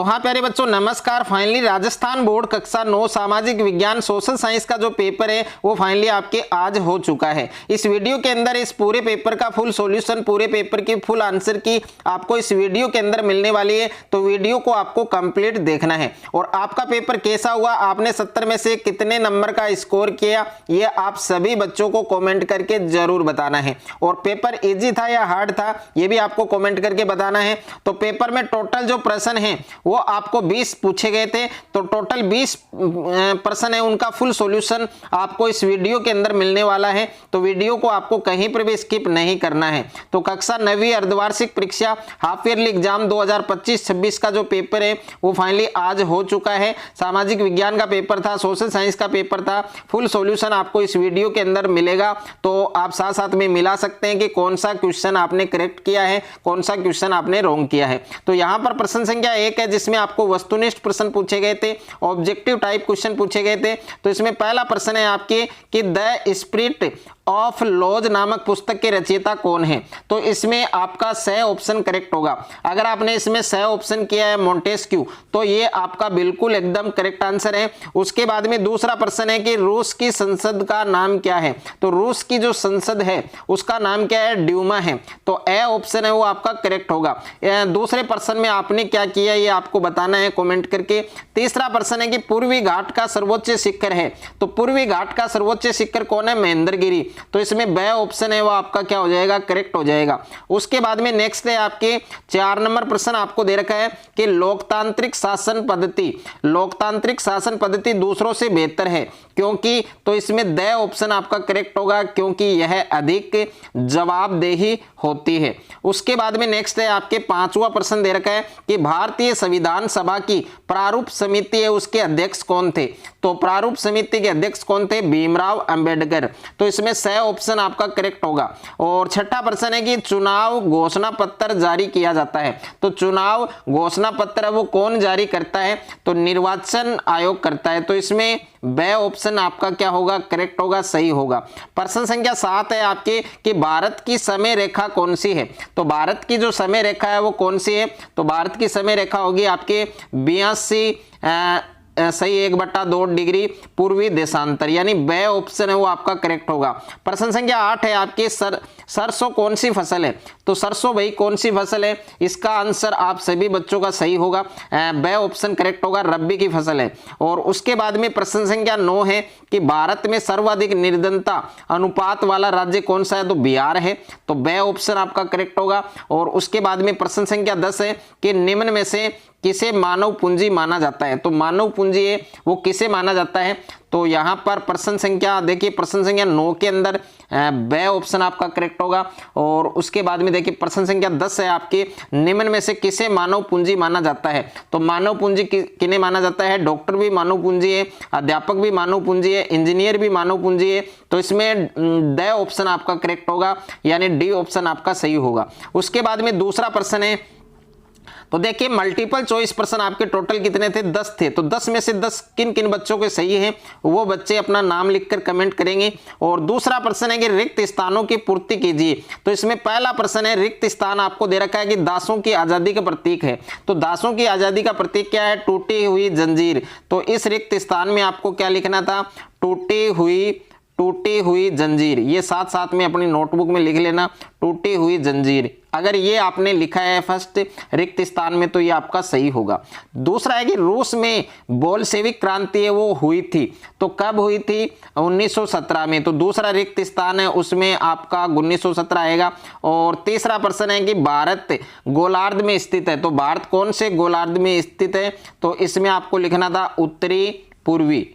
तो हाँ प्यारे बच्चों नमस्कार। फाइनली राजस्थान बोर्ड कक्षा 9 सामाजिक विज्ञान सोशल साइंस का जो पेपर है वो फाइनली आपके आज हो चुका है। इस वीडियो के अंदर इस पूरे पेपर का फुल सॉल्यूशन, पूरे पेपर की फुल आंसर की आपको इस वीडियो के अंदर मिलने वाली है। तो वीडियो को आपको कंप्लीट देखना है। और आपका पेपर कैसा हुआ, आपने 70 में से कितने नंबर का स्कोर किया, ये आप सभी बच्चों को कॉमेंट करके जरूर बताना है। और पेपर ईजी था या हार्ड था ये भी आपको कॉमेंट करके बताना है। तो पेपर में टोटल जो प्रश्न है वो आपको 20 पूछे गए थे। तो टोटल 20 प्रश्न है, उनका फुल सॉल्यूशन आपको इस वीडियो के अंदर मिलने वाला है। तो वीडियो को आपको कहीं पर भी स्किप नहीं करना है। तो कक्षा 9वीं अर्धवार्षिक परीक्षा हाफ ईयरली एग्जाम 2025-26 का जो पेपर है वो फाइनली आज हो चुका है। सामाजिक विज्ञान का पेपर था, सोशल साइंस का पेपर था। फुल सॉल्यूशन आपको इस वीडियो के अंदर मिलेगा। तो आप साथ साथ में मिला सकते हैं कि कौन सा क्वेश्चन आपने करेक्ट किया है, कौन सा क्वेश्चन आपने रॉन्ग किया है। तो यहाँ पर प्रश्न संख्या 1 है जिसमें आपको वस्तुनिष्ठ प्रश्न पूछे गए थे, ऑब्जेक्टिव टाइप क्वेश्चन पूछे गए थे। तो इसमें पहला प्रश्न है आपके कि द स्पिरिट ऑफ लॉज नामक पुस्तक के रचयिता कौन है। तो इसमें आपका सही ऑप्शन करेक्ट होगा। अगर आपने इसमें सही ऑप्शन किया है मोंटेस्क्यू तो ये आपका बिल्कुल एकदम करेक्ट आंसर है। उसके बाद में दूसरा प्रश्न है कि रूस की संसद का नाम क्या है। तो रूस की जो संसद है उसका नाम क्या है, ड्यूमा है। तो ए ऑप्शन है वो आपका करेक्ट होगा। दूसरे प्रश्न में आपने क्या किया ये आपको बताना है कमेंट करके। तीसरा प्रश्न है कि पूर्वी घाट का सर्वोच्च शिखर है। तो पूर्वी घाट का सर्वोच्च शिखर कौन है, महेंद्रगिरी। तो इसमें बे ऑप्शन है वो आपका क्या हो जाएगा, करेक्ट हो जाएगा। उसके बाद में नेक्स्ट है आपके 4 नंबर प्रश्न आपको दे रखा है कि लोकतांत्रिक शासन पद्धति दूसरों से बेहतर है क्योंकि। तो इसमें द ऑप्शन आपका करेक्ट होगा क्योंकि यह अधिक जवाबदेही होती है। उसके बाद में नेक्स्ट है आपके 5वां प्रश्न दे रखा है कि भारतीय संविधान सभा की प्रारूप समिति है उसके अध्यक्ष कौन थे। तो प्रारूप समिति के अध्यक्ष कौन थे, भीमराव अंबेडकर। तो इसमें सही ऑप्शन आपका करेक्ट होगा। और छठा प्रश्न है कि चुनाव घोषणा पत्र जारी किया जाता है। तो चुनाव घोषणा पत्र वो कौन जारी करता है, तो निर्वाचन आयोग करता है। तो इसमें बे ऑप्शन आपका क्या होगा, करेक्ट होगा, सही होगा। प्रश्न संख्या 7 है आपके कि भारत की समय रेखा कौन सी है। तो भारत की जो समय रेखा है वो कौन सी है, तो भारत की समय रेखा होगी आपके 82 सही 1/2 डिग्री पूर्वी देशांतर, यानी बे ऑप्शन है वो आपका करेक्ट होगा। प्रश्न संख्या 8 है आपके सरसों कौन सी फसल है। तो सरसों भाई कौन सी फसल है, इसका आंसर आप सभी बच्चों का सही होगा, बे ऑप्शन करेक्ट होगा, रबी की फसल है। और उसके बाद में प्रश्न संख्या 9 है कि भारत में सर्वाधिक निर्धनता अनुपात वाला राज्य कौन सा है, तो बिहार है। तो बे ऑप्शन आपका करेक्ट होगा। और उसके बाद में प्रश्न संख्या 10 है कि निम्न में से किसे मानव पूंजी माना जाता है। तो मानव पूंजी है वो किसे माना जाता है। तो यहाँ पर प्रश्न संख्या देखिए, प्रश्न संख्या 9 के अंदर बे ऑप्शन आपका करेक्ट होगा। और उसके बाद में देखिए प्रश्न संख्या 10 है आपके निम्न में से किसे मानव पूंजी माना जाता है। तो मानव पूंजी किन्हें माना जाता है, डॉक्टर भी मानव पूंजी है, अध्यापक भी मानव पूंजी है, इंजीनियर भी मानव पूंजी है। तो इसमें द ऑप्शन आपका करेक्ट होगा, यानी डी ऑप्शन आपका सही होगा। उसके बाद में दूसरा प्रश्न है, तो देखिए मल्टीपल चॉइस प्रश्न आपके टोटल कितने थे, 10 थे। तो 10 में से 10 किन किन बच्चों के सही हैं वो बच्चे अपना नाम लिखकर कमेंट करेंगे। और दूसरा प्रश्न है कि रिक्त स्थानों की पूर्ति कीजिए। तो इसमें पहला प्रश्न है रिक्त स्थान आपको दे रखा है कि दासों की आजादी का प्रतीक है। तो दासों की आजादी का प्रतीक क्या है, टूटी हुई जंजीर। तो इस रिक्त स्थान में आपको क्या लिखना था, टूटी हुई जंजीर। ये साथ साथ में अपनी नोटबुक में लिख लेना, टूटी हुई जंजीर। अगर ये आपने लिखा है फर्स्ट रिक्त स्थान में तो ये आपका सही होगा। दूसरा है कि रूस में बोल्शेविक क्रांति है वो हुई थी। तो कब हुई थी, 1917 में। तो दूसरा रिक्त स्थान है उसमें आपका 1917 आएगा। और तीसरा प्रश्न है कि भारत गोलार्ध में स्थित है। तो भारत कौन से गोलार्ध में स्थित है, तो इसमें आपको लिखना था उत्तरी पूर्वी।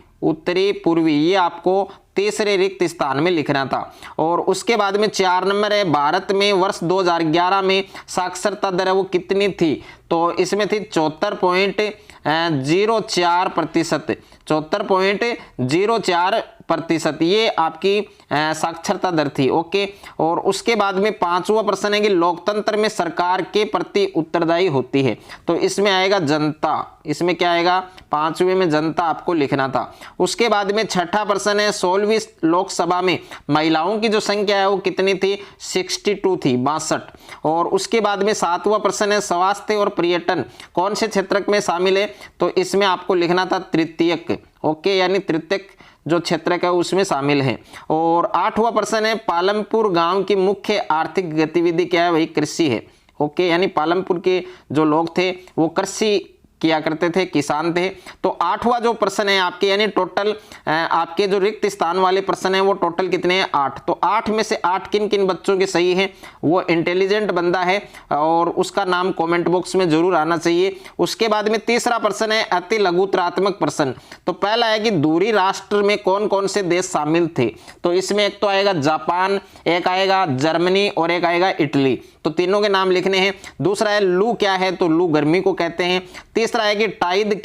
ये आपको तीसरे रिक्त स्थान में लिखना था। और उसके बाद में 4 नंबर है भारत में वर्ष 2011 में साक्षरता दर वो कितनी थी। तो इसमें थी 74.04%। 74.04% ये आपकी साक्षरता दर थी। ओके। और उसके बाद में 5वां प्रश्न है कि लोकतंत्र में सरकार के प्रति उत्तरदायी होती है। तो इसमें आएगा जनता। इसमें क्या आएगा, 5वें में जनता आपको लिखना था। उसके बाद में 6ठा प्रश्न है सोल्व 16वीं लोकसभा में महिलाओं की जो संख्या है वो कितनी थी, 62 थी, 62। और उसके बाद में 7वां प्रश्न है स्वास्थ्य और पर्यटन कौन से क्षेत्र में शामिल है, तो इसमें आपको लिखना था तृतीयक, ओके, यानी तृतीयक जो क्षेत्र है उसमें शामिल है। और 8वां प्रश्न है पालमपुर गांव की मुख्य आर्थिक गतिविधि क्या है, वही कृषि है, ओके, यानी पालमपुर के जो लोग थे वो कृषि किया करते थे, किसान थे। तो 8वां जो प्रश्न है आपके, यानी टोटल आपके जो रिक्त स्थान वाले प्रश्न है वो टोटल कितने हैं, 8। तो 8 में से 8 किन किन बच्चों के सही है, वो इंटेलिजेंट बंदा है और उसका नाम कमेंट बॉक्स में जरूर आना चाहिए। उसके बाद में तीसरा प्रश्न है अति लघुतरात्मक प्रश्न। तो पहला है कि दूरी राष्ट्र में कौन कौन से देश शामिल थे, तो इसमें एक तो आएगा जापान, एक आएगा जर्मनी और एक आएगा इटली, तो तीनों के नाम लिखने हैं। दूसरा है लू क्या है, तो लू गर्मी को कहते हैं। तीसरा है कि टाइद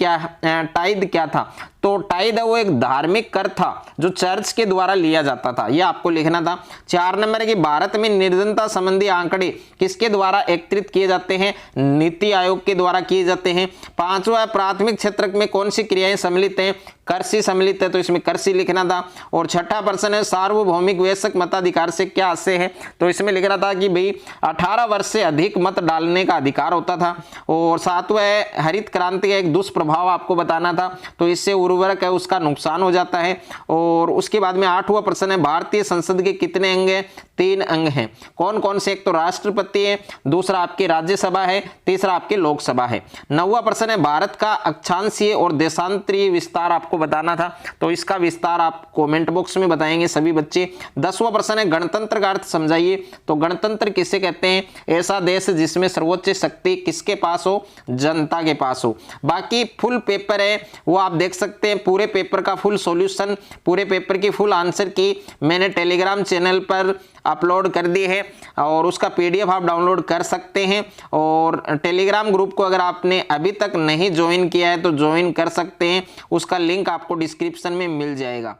क्या था, तो टाइद है वो एक धार्मिक कर था जो चर्च के द्वारा लिया जाता था, यह आपको लिखना था। 4 नंबर है कि भारत में निर्धनता संबंधी आंकड़े किसके द्वारा एकत्रित किए जाते हैं, नीति आयोग के द्वारा किए जाते हैं। 5वां है प्राथमिक क्षेत्र में कौन सी क्रियाएं सम्मिलित हैं, कृषि सम्मिलित है, तो इसमें कृषि लिखना था। और 6ठा प्रश्न है सार्वभौमिक वयस्क मताधिकार से क्या आशय है, तो इसमें लिखना था कि भाई 18 वर्ष से अधिक मत डालने का अधिकार होता था। और 7वां है हरित क्रांति का एक दुष्प्रभाव आपको बताना था, तो इससे उर्वरक है उसका नुकसान हो जाता है। और उसके बाद में 8वां प्रश्न है भारतीय संसद के कितने अंग हैं, 3 अंग हैं, कौन कौन से, एक तो राष्ट्रपति है, दूसरा आपकी राज्यसभा है, तीसरा आपकी लोकसभा है। 9वां प्रश्न है भारत का अक्षांशीय और देशांतरीय विस्तार आपको बताना था, तो इसका विस्तार आप कमेंट बॉक्स में बताएंगे सभी बच्चे। 10वां प्रश्न है गणतंत्र का अर्थ समझाइए, तो गणतंत्र किसे कहते हैं, ऐसा देश जिसमें सर्वोच्च शक्ति किसके पास हो, जनता के पास हो। बाकी फुल पेपर है वो आप देख सकते हैं, पूरे पेपर का फुल सॉल्यूशन, पूरे पेपर की फुल आंसर की मैंने टेलीग्राम चैनल पर अपलोड कर दी है और उसका PDF आप डाउनलोड कर सकते हैं। और टेलीग्राम ग्रुप को अगर आपने अभी तक नहीं ज्वाइन किया है तो ज्वाइन कर सकते हैं, उसका लिंक आपको डिस्क्रिप्शन में मिल जाएगा।